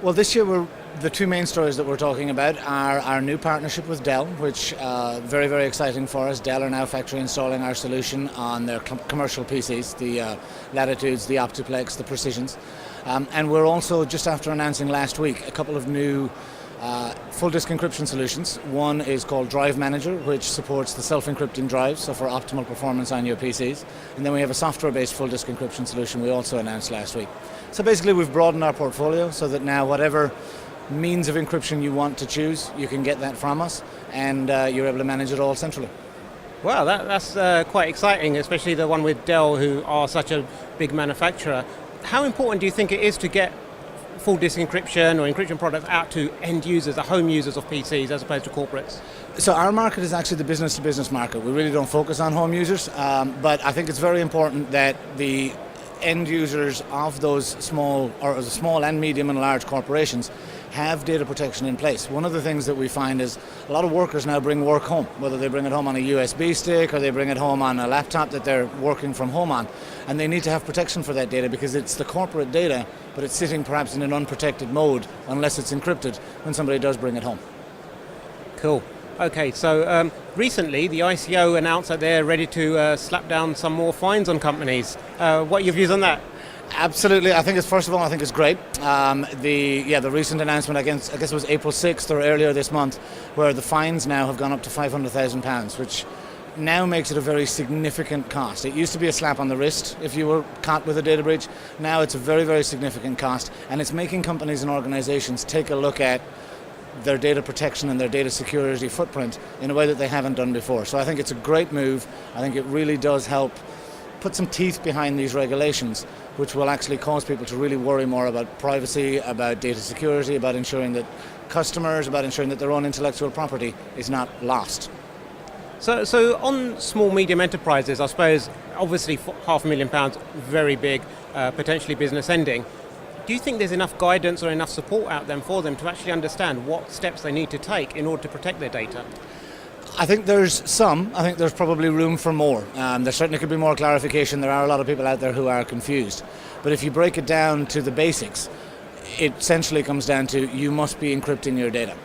Well, this year the two main stories that we're talking about are our new partnership with Dell, which very, very exciting for us. Dell are now factory installing our solution on their commercial PCs, the Latitudes, the Optiplex, the Precisions. And we're also, just after announcing last week, a couple of new full disk encryption solutions. One is called Drive Manager, which supports the self-encrypting drives, so for optimal performance on your PCs. And then we have a software-based full disk encryption solution we also announced last week. So basically we've broadened our portfolio so that now whatever means of encryption you want to choose, you can get that from us, and you're able to manage it all centrally. Wow, that's quite exciting, especially the one with Dell, who are such a big manufacturer. How important do you think it is to get full disk encryption or encryption products out to end users, the home users of PCs, as opposed to corporates? So our market is actually the business-to-business market. We really don't focus on home users, but I think it's very important that the end users of those small and medium and large corporations have data protection in place. One of the things that we find is a lot of workers now bring work home, whether they bring it home on a USB stick or they bring it home on a laptop that they're working from home on, and they need to have protection for that data because it's the corporate data, but it's sitting perhaps in an unprotected mode unless it's encrypted when somebody does bring it home. Cool. Okay, so recently the ICO announced that they're ready to slap down some more fines on companies. What are your views on that? Absolutely. I think it's great. The recent announcement, I guess it was April 6th or earlier this month, where the fines now have gone up to £500,000, which now makes it a very significant cost. It used to be a slap on the wrist if you were caught with a data breach. Now it's a very, very significant cost, and it's making companies and organizations take a look at their data protection and their data security footprint in a way that they haven't done before. So I think it's a great move. I think it really does help put some teeth behind these regulations, which will actually cause people to really worry more about privacy, about data security, about ensuring that customers, about ensuring that their own intellectual property is not lost. So on small, medium enterprises, I suppose, obviously £500,000, very big, potentially business ending. Do you think there's enough guidance or enough support out there for them to actually understand what steps they need to take in order to protect their data? I think there's some. I think there's probably room for more. There certainly could be more clarification. There are a lot of people out there who are confused. But if you break it down to the basics, it essentially comes down to you must be encrypting your data.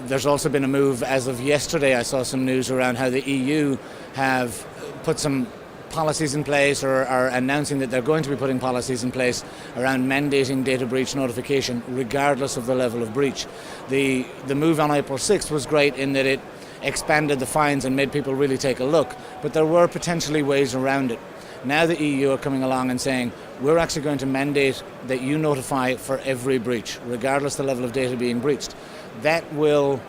There's also been a move, as of yesterday, I saw some news around how the EU have put some policies in place or are announcing that they're going to be putting policies in place around mandating data breach notification regardless of the level of breach. The move on April 6th was great in that it expanded the fines and made people really take a look, but there were potentially ways around it. Now the EU are coming along and saying we're actually going to mandate that you notify for every breach regardless the level of data being breached. That will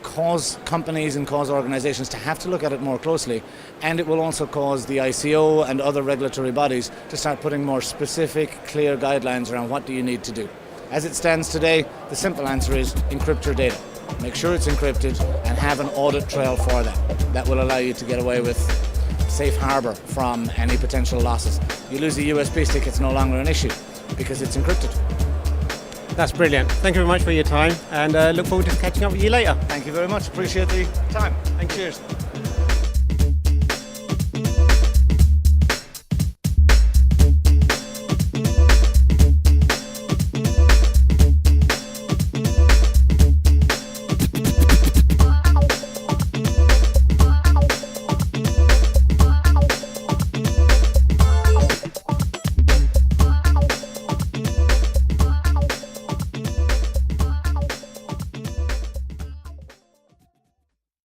cause companies and cause organizations to have to look at it more closely, and it will also cause the ICO and other regulatory bodies to start putting more specific, clear guidelines around what do you need to do. As it stands today, the simple answer is encrypt your data. Make sure it's encrypted and have an audit trail for that. That will allow you to get away with safe harbor from any potential losses. You lose a USB stick, it's no longer an issue because it's encrypted. That's brilliant. Thank you very much for your time, and look forward to catching up with you later. Thank you very much. Appreciate the time. Cheers.